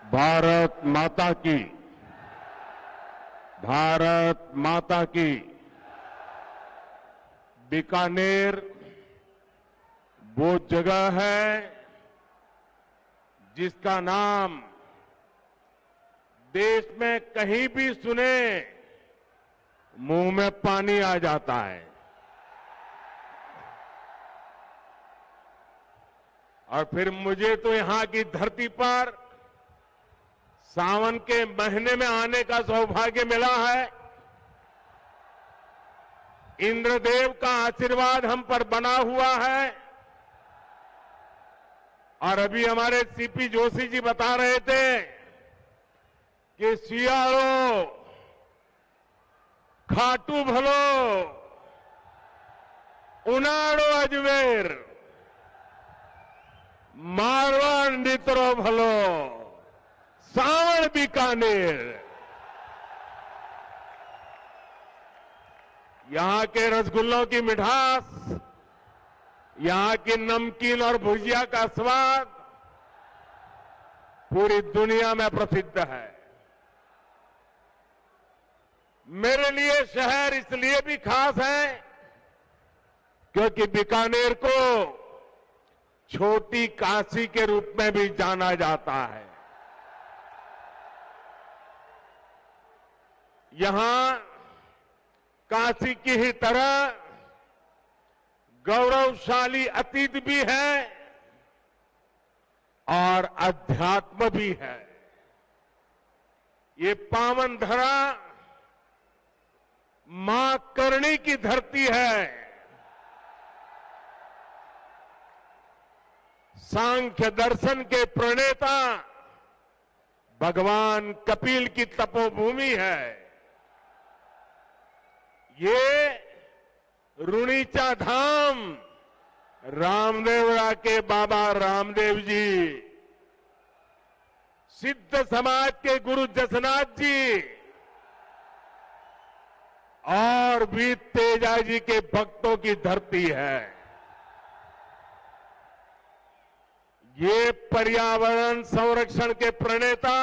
भारत माता की, भारत माता की। बीकानेर वो जगह है जिसका नाम देश में कहीं भी सुने मुंह में पानी आ जाता है। और फिर मुझे तो यहां की धरती पर सावन के महीने में आने का सौभाग्य मिला है। इंद्रदेव का आशीर्वाद हम पर बना हुआ है। और अभी हमारे सीपी जोशी जी बता रहे थे कि सियाड़ो, खाटू भलो, उनाड़ो अजमेर, मारवाड़ नित्रो भलो, सावण बीकानेर। यहां के रसगुल्लों की मिठास, यहां की नमकीन और भुजिया का स्वाद पूरी दुनिया में प्रसिद्ध है। मेरे लिए शहर इसलिए भी खास है क्योंकि बीकानेर को छोटी काशी के रूप में भी जाना जाता है। यहां काशी की ही तरह गौरवशाली अतीत भी है और अध्यात्म भी है। ये पावन धरा मां करणी की धरती है। सांख्य दर्शन के प्रणेता भगवान कपिल की तपोभूमि है। ये रुणीचा धाम रामदेवरा के बाबा रामदेव जी, सिद्ध समाज के गुरु जसनाथ जी और वीर तेजा जी के भक्तों की धरती है। ये पर्यावरण संरक्षण के प्रणेता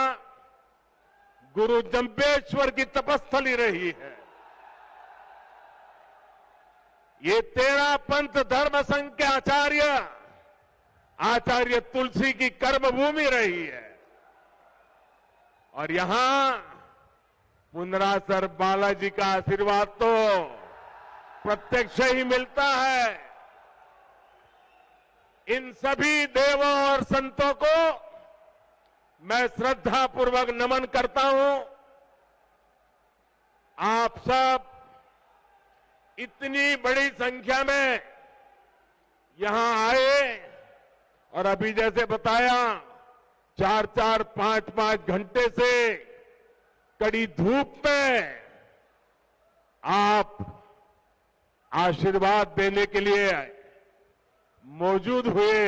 गुरु जंबेश्वर की तपस्थली रही है। ये 13 पंथ धर्म संघ के आचार्य तुलसी की कर्मभूमि रही है। और यहां पुनरासर बालाजी का आशीर्वाद तो प्रत्यक्ष ही मिलता है। इन सभी देवों और संतों को मैं श्रद्धापूर्वक नमन करता हूं। आप सब इतनी बड़ी संख्या में यहां आए और अभी जैसे बताया 4-4, 5-5 घंटे से कड़ी धूप में आप आशीर्वाद देने के लिए मौजूद हुए।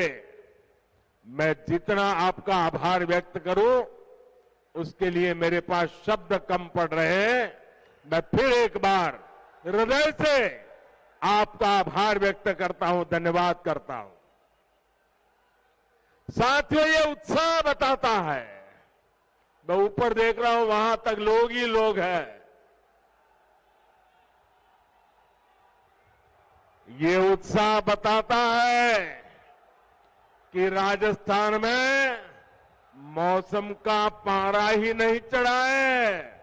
मैं जितना आपका आभार व्यक्त करूं उसके लिए मेरे पास शब्द कम पड़ रहे हैं। मैं फिर एक बार हृदय से आपका आभार व्यक्त करता हूं, धन्यवाद करता हूं। साथियों, ये उत्साह बताता है, मैं ऊपर देख रहा हूं वहां तक लोग ही लोग हैं। ये उत्साह बताता है कि राजस्थान में मौसम का पारा ही नहीं चढ़ा है,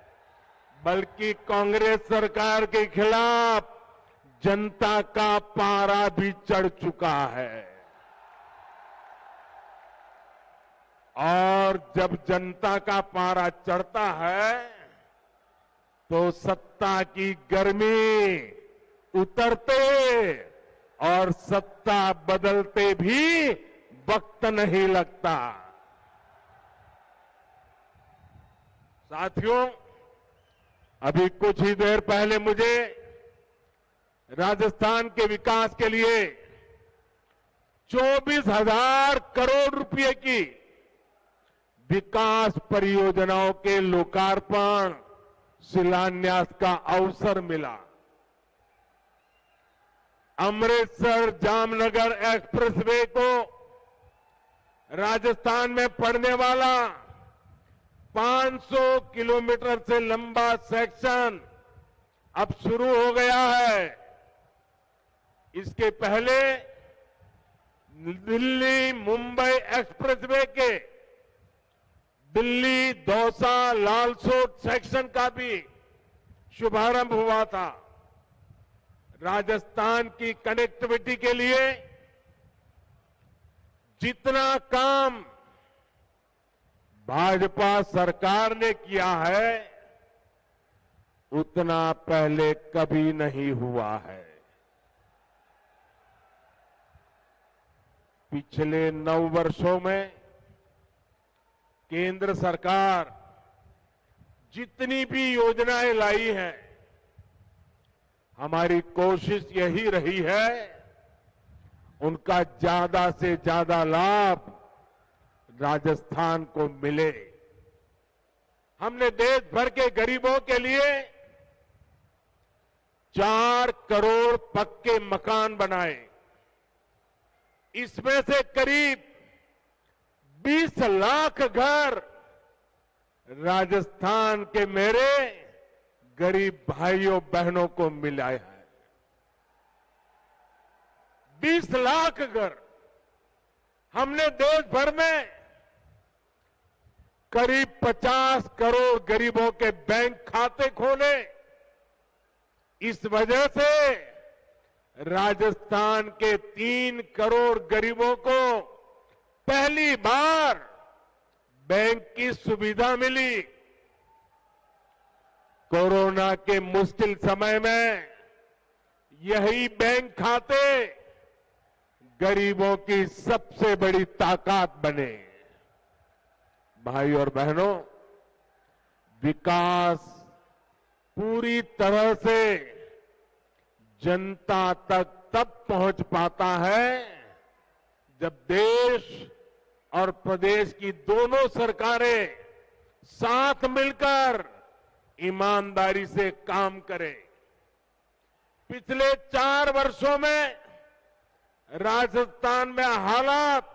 बल्कि कांग्रेस सरकार के खिलाफ जनता का पारा भी चढ़ चुका है। और जब जनता का पारा चढ़ता है तो सत्ता की गर्मी उतरते और सत्ता बदलते भी वक्त नहीं लगता। साथियों, अभी कुछ ही देर पहले मुझे राजस्थान के विकास के लिए 24,000 करोड़ रुपए की विकास परियोजनाओं के लोकार्पण शिलान्यास का अवसर मिला। अमृतसर जामनगर एक्सप्रेसवे को राजस्थान में पड़ने वाला 500 किलोमीटर से लंबा सेक्शन अब शुरू हो गया है। इसके पहले दिल्ली मुंबई एक्सप्रेसवे के दिल्ली दौसा लालसोट सेक्शन का भी शुभारंभ हुआ था। राजस्थान की कनेक्टिविटी के लिए जितना काम भाजपा सरकार ने किया है उतना पहले कभी नहीं हुआ है। पिछले 9 वर्षों में केंद्र सरकार जितनी भी योजनाएं लाई हैं, हमारी कोशिश यही रही है उनका ज्यादा से ज्यादा लाभ राजस्थान को मिले। हमने देश भर के गरीबों के लिए 4 करोड़ पक्के मकान बनाए। इसमें से करीब 20 लाख घर राजस्थान के मेरे गरीब भाइयों बहनों को मिला है। 20 लाख घर। हमने देश भर में करीब 50 करोड़ गरीबों के बैंक खाते खोले। इस वजह से राजस्थान के 3 करोड़ गरीबों को पहली बार बैंक की सुविधा मिली। कोरोना के मुश्किल समय में यही बैंक खाते गरीबों की सबसे बड़ी ताकत बने। भाई और बहनों, विकास पूरी तरह से जनता तक तब पहुंच पाता है जब देश और प्रदेश की दोनों सरकारें साथ मिलकर ईमानदारी से काम करें। पिछले 4 वर्षों में राजस्थान में हालात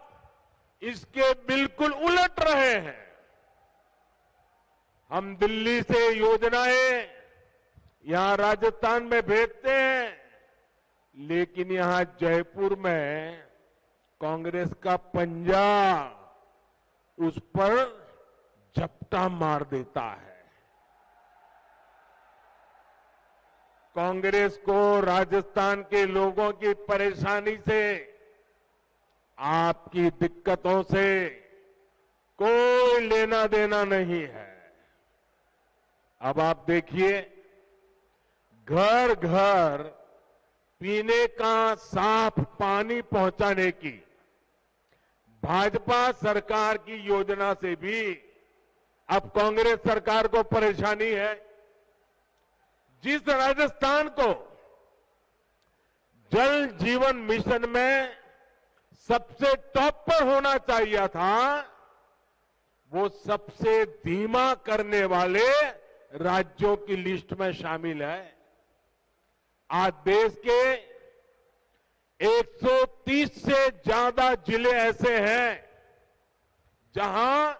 इसके बिल्कुल उलट रहे हैं। हम दिल्ली से योजनाएं यहां राजस्थान में भेजते हैं, लेकिन यहां जयपुर में कांग्रेस का पंजा उस पर झपटा मार देता है। कांग्रेस को राजस्थान के लोगों की परेशानी से, आपकी दिक्कतों से कोई लेना देना नहीं है। अब आप देखिए, घर घर पीने का साफ पानी पहुंचाने की भाजपा सरकार की योजना से भी अब कांग्रेस सरकार को परेशानी है। जिस राजस्थान को जल जीवन मिशन में सबसे टॉप पर होना चाहिए था, वो सबसे धीमा करने वाले राज्यों की लिस्ट में शामिल है। आज देश के 130 से ज्यादा जिले ऐसे हैं जहां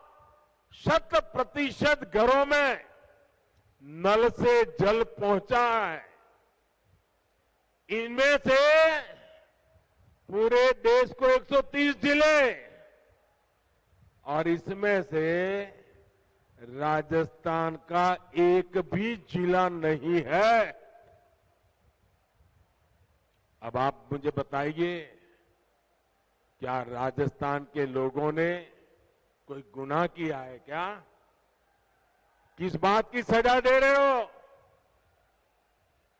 100% घरों में नल से जल पहुंचा है। इनमें से पूरे देश को 130 जिले, और इसमें से राजस्थान का एक भी जिला नहीं है। अब आप मुझे बताइए, क्या राजस्थान के लोगों ने कोई गुनाह किया है क्या? किस बात की सजा दे रहे हो?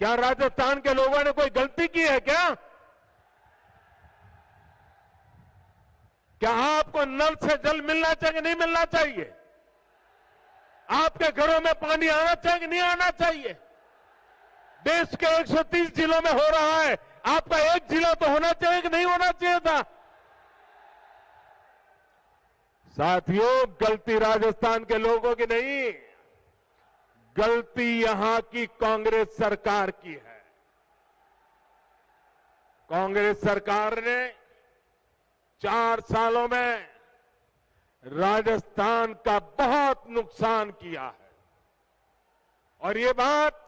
क्या राजस्थान के लोगों ने कोई गलती की है क्या? क्या आपको नल से जल मिलना चाहिए, नहीं मिलना चाहिए? आपके घरों में पानी आना चाहिए, नहीं आना चाहिए? देश के 130 जिलों में हो रहा है, आपका एक जिला तो होना चाहिए कि नहीं होना चाहिए था? साथियों, गलती राजस्थान के लोगों की नहीं, गलती यहां की कांग्रेस सरकार की है। कांग्रेस सरकार ने 4 सालों में राजस्थान का बहुत नुकसान किया है। और ये बात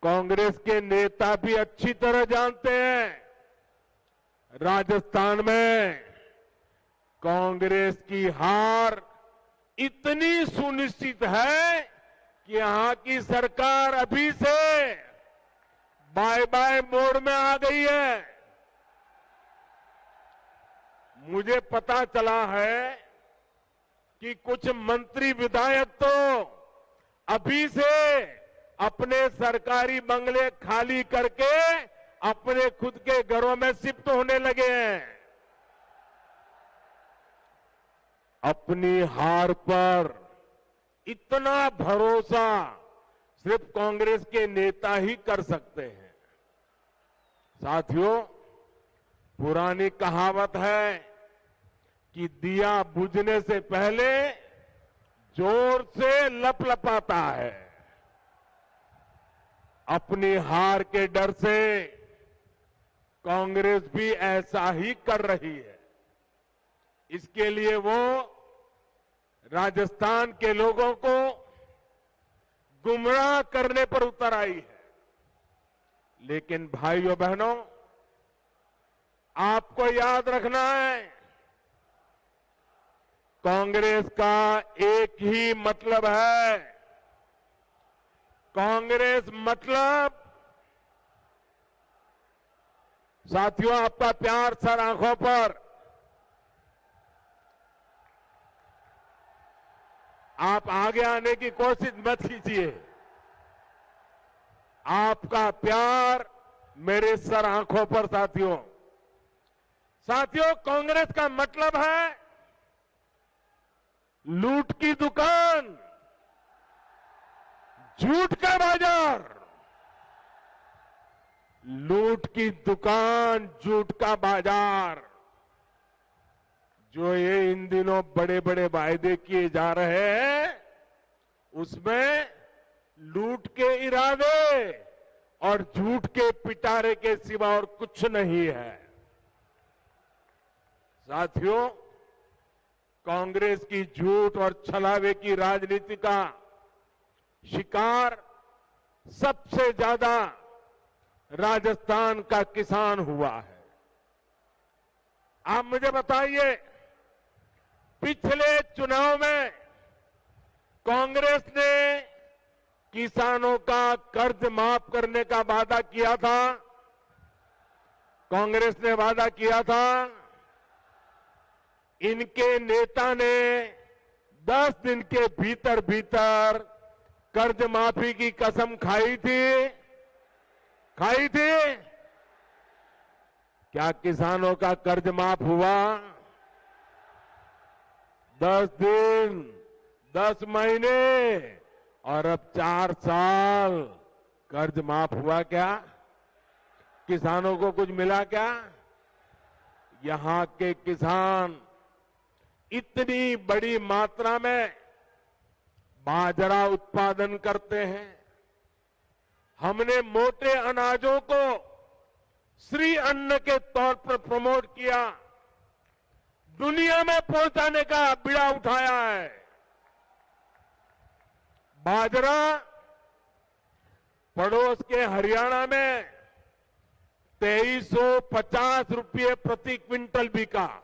कांग्रेस के नेता भी अच्छी तरह जानते हैं। राजस्थान में कांग्रेस की हार इतनी सुनिश्चित है कि यहां की सरकार अभी से बाय बाय मोड में आ गई है। मुझे पता चला है कि कुछ मंत्री विधायक तो अभी से अपने सरकारी बंगले खाली करके अपने खुद के घरों में शिफ्ट होने लगे हैं। अपनी हार पर इतना भरोसा सिर्फ कांग्रेस के नेता ही कर सकते हैं। साथियों, पुरानी कहावत है कि दिया बुझने से पहले जोर से लपलपाता है। अपनी हार के डर से कांग्रेस भी ऐसा ही कर रही है। इसके लिए वो राजस्थान के लोगों को गुमराह करने पर उतर आई है। लेकिन भाइयों बहनों, आपको याद रखना है, कांग्रेस का एक ही मतलब है। कांग्रेस मतलब, साथियों आपका प्यार सर आंखों पर, आप आगे आने की कोशिश मत कीजिए। आपका प्यार मेरे सर आंखों पर। साथियों, कांग्रेस का मतलब है लूट की दुकान, झूठ का बाजार। लूट की दुकान, झूठ का बाजार, जो ये इन दिनों बड़े बड़े वायदे किए जा रहे हैं, उसमें लूट के इरादे और झूठ के पिटारे के सिवा और कुछ नहीं है। साथियों, कांग्रेस की झूठ और छलावे की राजनीति का शिकार सबसे ज्यादा राजस्थान का किसान हुआ है। आप मुझे बताइए, पिछले चुनाव में कांग्रेस ने किसानों का कर्ज माफ करने का वादा किया था। कांग्रेस ने वादा किया था। इनके नेता ने 10 दिन के भीतर भीतर कर्ज माफी की कसम खाई थी। क्या किसानों का कर्ज माफ हुआ? 10 दिन, 10 महीने और अब 4 साल कर्ज माफ हुआ क्या? किसानों को कुछ मिला क्या? यहां के किसान इतनी बड़ी मात्रा में बाजरा उत्पादन करते हैं। हमने मोटे अनाजों को श्री अन्न के तौर पर प्रमोट किया, दुनिया में पहुंचाने का बीड़ा उठाया है। बाजरा पड़ोस के हरियाणा में 2350 रुपये प्रति क्विंटल बिका,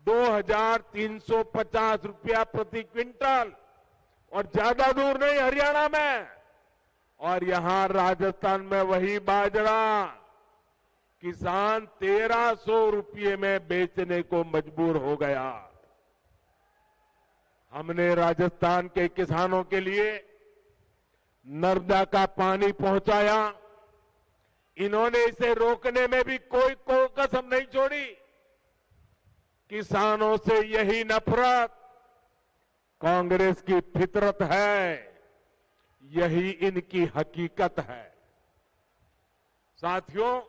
2350 रुपया प्रति क्विंटल, और ज्यादा दूर नहीं हरियाणा में। और यहां राजस्थान में वही बाजरा किसान 1300 रुपये में बेचने को मजबूर हो गया। हमने राजस्थान के किसानों के लिए नर्मदा का पानी पहुंचाया। इन्होंने इसे रोकने में भी कोई कसम नहीं छोड़ी। किसानों से यही नफरत कांग्रेस की फितरत है, यही इनकी हकीकत है। साथियों,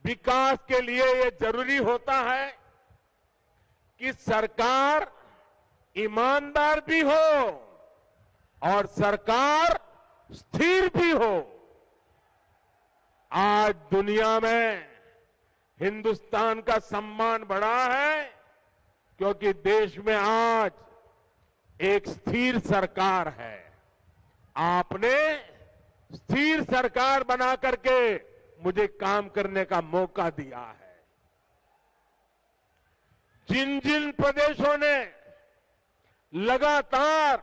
विकास के लिए ये जरूरी होता है कि सरकार ईमानदार भी हो और सरकार स्थिर भी हो। आज दुनिया में हिंदुस्तान का सम्मान बढ़ा है क्योंकि देश में आज एक स्थिर सरकार है। आपने स्थिर सरकार बना करके मुझे काम करने का मौका दिया है। जिन जिन प्रदेशों ने लगातार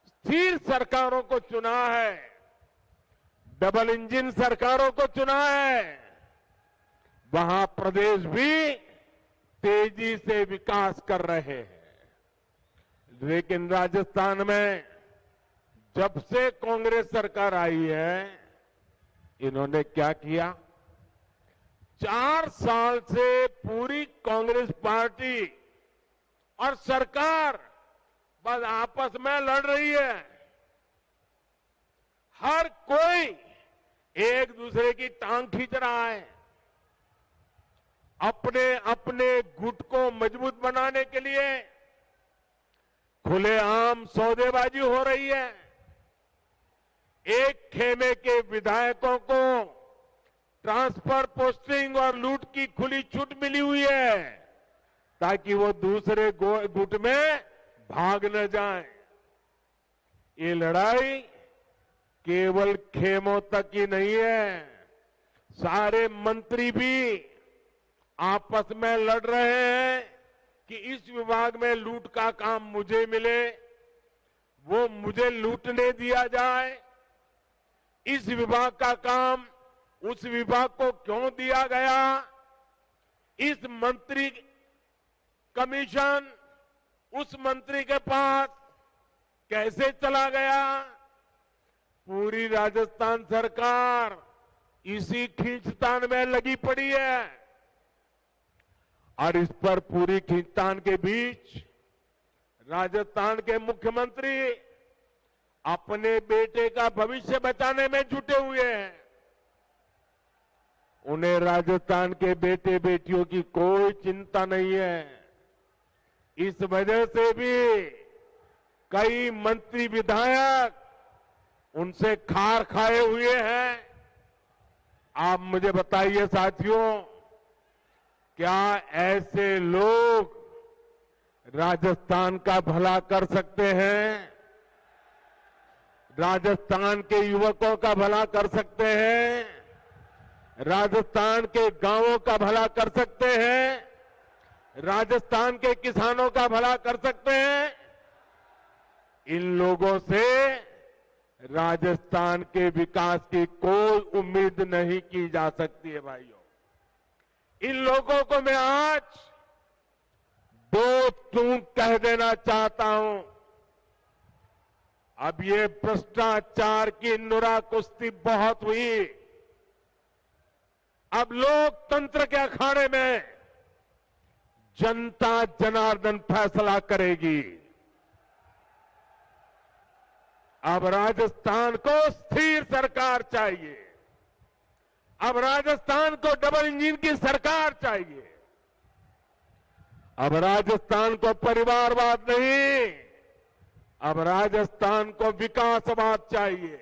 स्थिर सरकारों को चुना है, डबल इंजन सरकारों को चुना है, वहां प्रदेश भी तेजी से विकास कर रहे हैं। लेकिन राजस्थान में जब से कांग्रेस सरकार आई है, इन्होंने क्या किया? 4 साल से पूरी कांग्रेस पार्टी और सरकार बस आपस में लड़ रही है। हर कोई एक दूसरे की टांग खींच रहा है। अपने अपने गुट को मजबूत बनाने के लिए खुलेआम सौदेबाजी हो रही है। एक खेमे के विधायकों को ट्रांसफर, पोस्टिंग और लूट की खुली छूट मिली हुई है ताकि वो दूसरे गुट में भाग न जाए। ये लड़ाई केवल खेमों तक ही नहीं है, सारे मंत्री भी आपस में लड़ रहे हैं कि इस विभाग में लूट का काम मुझे मिले, वो मुझे लूटने दिया जाए। इस विभाग का काम उस विभाग को क्यों दिया गया? इस मंत्री कमीशन उस मंत्री के पास कैसे चला गया? पूरी राजस्थान सरकार इसी खींचतान में लगी पड़ी है। और इस पर पूरी खींचतान के बीच राजस्थान के मुख्यमंत्री अपने बेटे का भविष्य बचाने में जुटे हुए हैं। उन्हें राजस्थान के बेटे बेटियों की कोई चिंता नहीं है। इस वजह से भी कई मंत्री विधायक उनसे खार खाए हुए हैं। आप मुझे बताइए साथियों, क्या ऐसे लोग राजस्थान का भला कर सकते हैं? राजस्थान के युवकों का भला कर सकते हैं? राजस्थान के गांवों का भला कर सकते हैं? राजस्थान के किसानों का भला कर सकते हैं? इन लोगों से राजस्थान के विकास की कोई उम्मीद नहीं की जा सकती है भाइयों। इन लोगों को मैं आज 2 टूक कह देना चाहता हूं। अब ये भ्रष्टाचार की नुरा कुश्ती बहुत हुई। अब लोकतंत्र के अखाड़े में जनता जनार्दन फैसला करेगी। अब राजस्थान को स्थिर सरकार चाहिए। अब राजस्थान को डबल इंजन की सरकार चाहिए। अब राजस्थान को परिवारवाद नहीं, अब राजस्थान को विकासवाद चाहिए।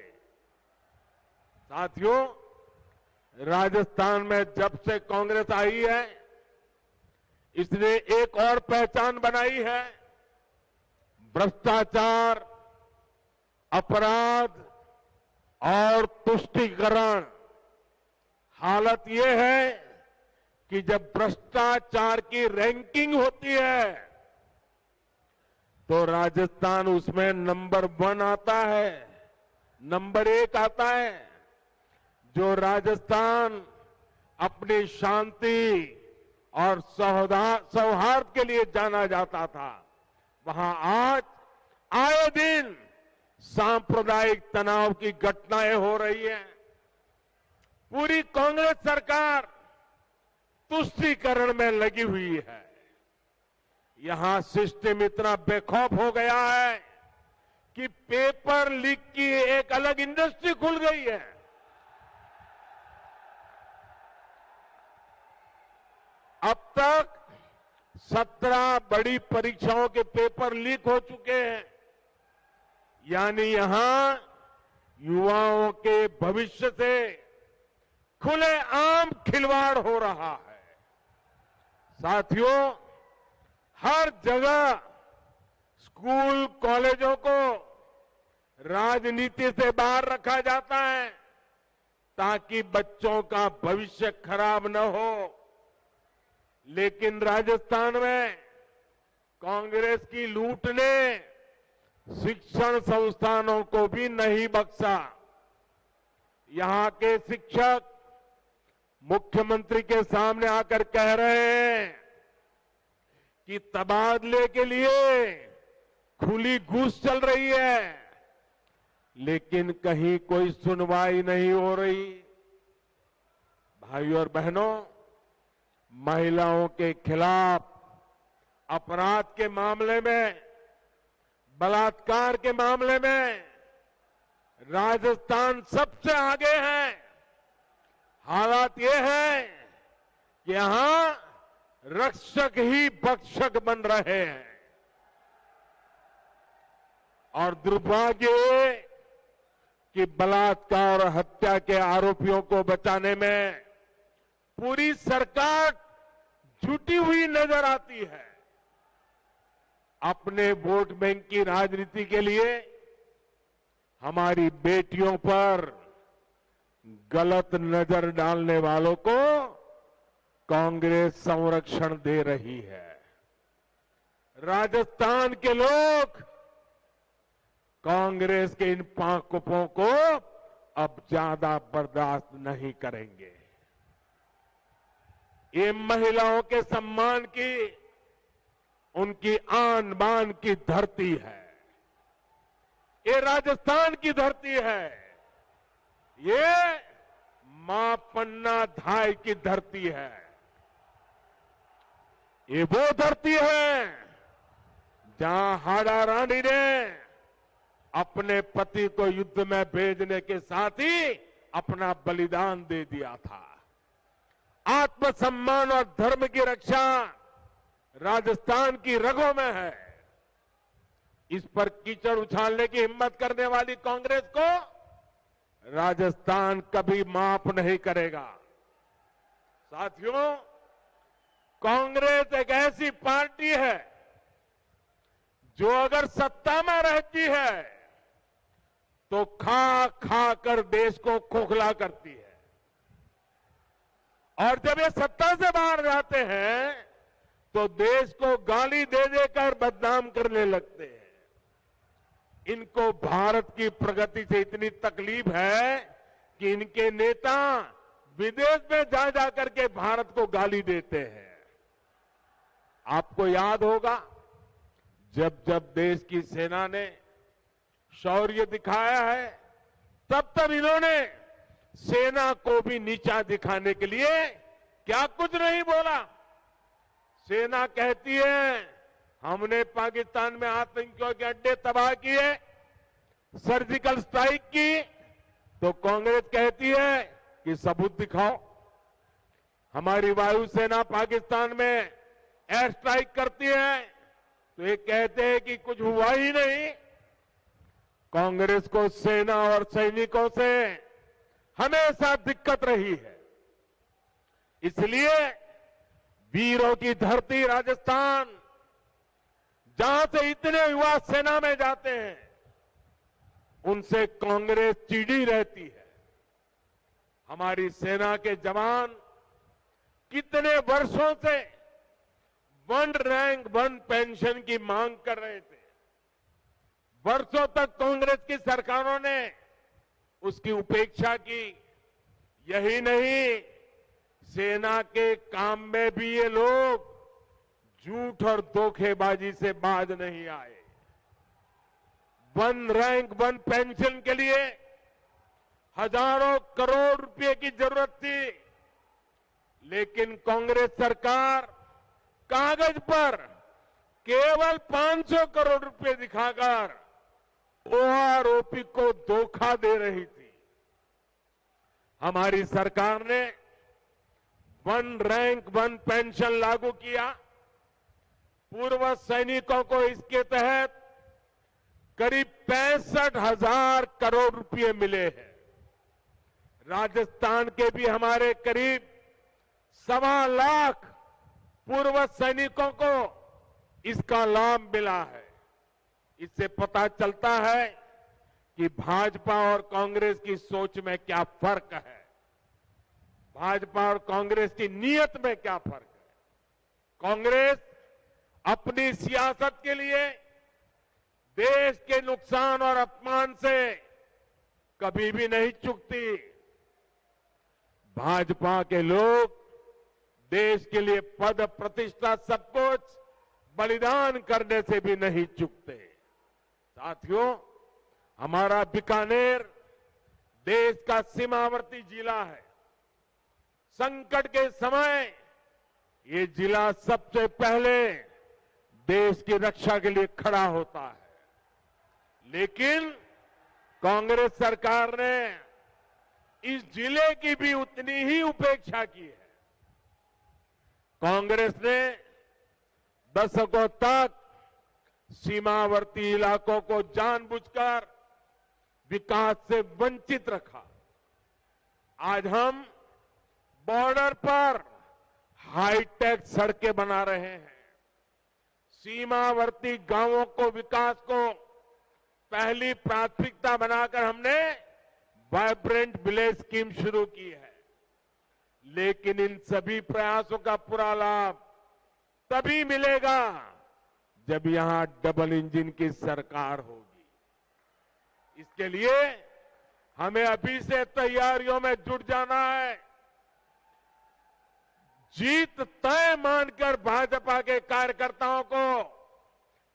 साथियों, राजस्थान में जब से कांग्रेस आई है, इसने एक और पहचान बनाई है। भ्रष्टाचार, अपराध और तुष्टीकरण। हालत यह है कि जब भ्रष्टाचार की रैंकिंग होती है तो राजस्थान उसमें नंबर 1 आता है, नंबर 1 आता है। जो राजस्थान अपनी शांति और सौहार्द के लिए जाना जाता था, वहां आज आए दिन सांप्रदायिक तनाव की घटनाएं हो रही हैं। पूरी कांग्रेस सरकार तुष्टीकरण में लगी हुई है। यहां सिस्टम इतना बेखौफ हो गया है कि पेपर लीक की एक अलग इंडस्ट्री खुल गई है। अब तक 17 बड़ी परीक्षाओं के पेपर लीक हो चुके हैं। यानी यहां युवाओं के भविष्य से खुलेआम खिलवाड़ हो रहा है। साथियों, हर जगह स्कूल कॉलेजों को राजनीति से बाहर रखा जाता है ताकि बच्चों का भविष्य खराब न हो। लेकिन राजस्थान में कांग्रेस की लूट ने शिक्षण संस्थानों को भी नहीं बख्शा। यहां के शिक्षक मुख्यमंत्री के सामने आकर कह रहे हैं कि तबादले के लिए खुली घूस चल रही है, लेकिन कहीं कोई सुनवाई नहीं हो रही। भाइयों और बहनों, महिलाओं के खिलाफ अपराध के मामले में, बलात्कार के मामले में राजस्थान सबसे आगे है। हालात ये है कि यहां रक्षक ही भक्षक बन रहे हैं और दुर्भाग्य ये कि बलात्कार और हत्या के आरोपियों को बचाने में पूरी सरकार जुटी हुई नजर आती है। अपने वोट बैंक की राजनीति के लिए हमारी बेटियों पर गलत नजर डालने वालों को कांग्रेस संरक्षण दे रही है। राजस्थान के लोग कांग्रेस के इन पांवों को अब ज्यादा बर्दाश्त नहीं करेंगे। ये महिलाओं के सम्मान की, उनकी आन बान की धरती है। ये राजस्थान की धरती है। ये मां पन्ना धाय की धरती है। ये वो धरती है जहां हाड़ा रानी ने अपने पति को युद्ध में भेजने के साथ ही अपना बलिदान दे दिया था। आत्मसम्मान और धर्म की रक्षा राजस्थान की रगों में है। इस पर कीचड़ उछालने की हिम्मत करने वाली कांग्रेस को राजस्थान कभी माफ नहीं करेगा। साथियों, कांग्रेस एक ऐसी पार्टी है जो अगर सत्ता में रहती है तो खा खा कर देश को खोखला करती है, और जब ये सत्ता से बाहर जाते हैं तो देश को गाली दे देकर बदनाम करने लगते हैं। इनको भारत की प्रगति से इतनी तकलीफ है कि इनके नेता विदेश में जा जाकर के भारत को गाली देते हैं। आपको याद होगा, जब जब देश की सेना ने शौर्य दिखाया है, तब तब इन्होंने सेना को भी नीचा दिखाने के लिए क्या कुछ नहीं बोला। सेना कहती है हमने पाकिस्तान में आतंकियों के अड्डे तबाह किए, सर्जिकल स्ट्राइक की, तो कांग्रेस कहती है कि सबूत दिखाओ। हमारी वायुसेना पाकिस्तान में एयर स्ट्राइक करती है तो ये कहते हैं कि कुछ हुआ ही नहीं। कांग्रेस को सेना और सैनिकों से हमेशा दिक्कत रही है। इसलिए वीरों की धरती राजस्थान, जहां से इतने युवा सेना में जाते हैं, उनसे कांग्रेस चिढ़ी रहती है। हमारी सेना के जवान कितने वर्षों से वन रैंक वन पेंशन की मांग कर रहे थे। वर्षों तक कांग्रेस की सरकारों ने उसकी उपेक्षा की। यही नहीं, सेना के काम में भी ये लोग झूठ और धोखेबाजी से बाज नहीं आए। वन रैंक वन पेंशन के लिए हजारों करोड़ रुपए की जरूरत थी, लेकिन कांग्रेस सरकार कागज पर केवल 500 करोड़ रुपए दिखाकर ओआरओपी को धोखा दे रही थी। हमारी सरकार ने वन रैंक वन पेंशन लागू किया। पूर्व सैनिकों को इसके तहत करीब 65,000 करोड़ रुपए मिले हैं। राजस्थान के भी हमारे करीब 1.25 लाख पूर्व सैनिकों को इसका लाभ मिला है। इससे पता चलता है कि भाजपा और कांग्रेस की सोच में क्या फर्क है, भाजपा और कांग्रेस की नीयत में क्या फर्क है। कांग्रेस अपनी सियासत के लिए देश के नुकसान और अपमान से कभी भी नहीं चूकती। भाजपा के लोग देश के लिए पद प्रतिष्ठा सब कुछ बलिदान करने से भी नहीं चूकते। साथियों, हमारा बीकानेर देश का सीमावर्ती जिला है। संकट के समय ये जिला सबसे पहले देश की रक्षा के लिए खड़ा होता है। लेकिन कांग्रेस सरकार ने इस जिले की भी उतनी ही उपेक्षा की है। कांग्रेस ने दशकों तक सीमावर्ती इलाकों को जानबूझकर विकास से वंचित रखा। आज हम बॉर्डर पर हाईटेक सड़कें बना रहे हैं। सीमावर्ती गांवों को विकास को पहली प्राथमिकता बनाकर हमने वाइब्रेंट विलेज स्कीम शुरू की है। लेकिन इन सभी प्रयासों का पूरा लाभ तभी मिलेगा जब यहां डबल इंजन की सरकार होगी। इसके लिए हमें अभी से तैयारियों में जुट जाना है। जीत तय मानकर भाजपा के कार्यकर्ताओं को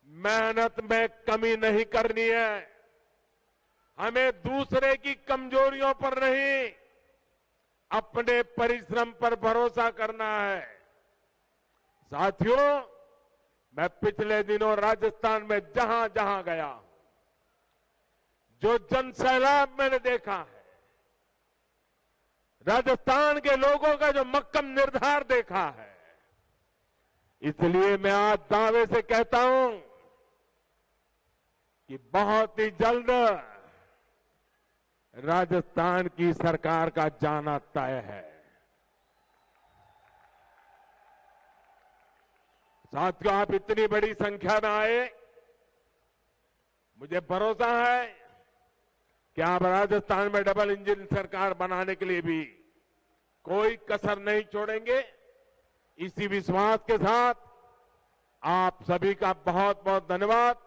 मेहनत में कमी नहीं करनी है। हमें दूसरे की कमजोरियों पर नहीं, अपने परिश्रम पर भरोसा करना है। साथियों, मैं पिछले दिनों राजस्थान में जहां जहां गया, जो जनसैलाब मैंने देखा है, राजस्थान के लोगों का जो मक्कम निर्धार देखा है, इसलिए मैं आज दावे से कहता हूं कि बहुत ही जल्द राजस्थान की सरकार का जाना तय है। साथियों, आप इतनी बड़ी संख्या में आए, मुझे भरोसा है कि आप राजस्थान में डबल इंजन सरकार बनाने के लिए भी कोई कसर नहीं छोड़ेंगे। इसी विश्वास के साथ आप सभी का बहुत बहुत धन्यवाद।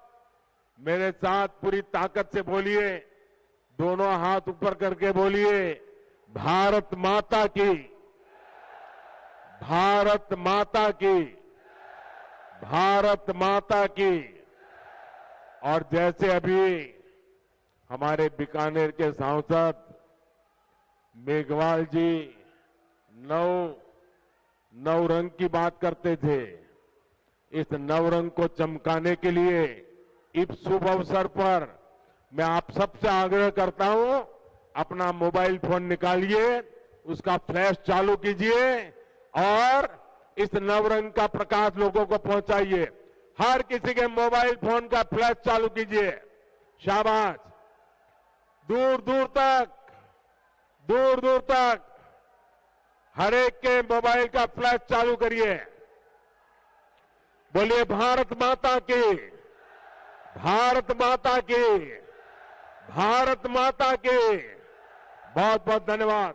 मेरे साथ पूरी ताकत से बोलिए, दोनों हाथ ऊपर करके बोलिए, भारत माता की, भारत माता की, भारत माता की। और जैसे अभी हमारे बीकानेर के सांसद मेघवाल जी नौ रंग की बात करते थे, इस नवरंग को चमकाने के लिए इस शुभ अवसर पर मैं आप सबसे आग्रह करता हूं, अपना मोबाइल फोन निकालिए, उसका फ्लैश चालू कीजिए और इस नवरंग का प्रकाश लोगों को पहुंचाइए। हर किसी के मोबाइल फोन का फ्लैश चालू कीजिए। शाबाश। दूर दूर तक हर एक के मोबाइल का फ्लैश चालू करिए। बोलिए भारत माता की, भारत माता की, भारत माता की। बहुत बहुत धन्यवाद।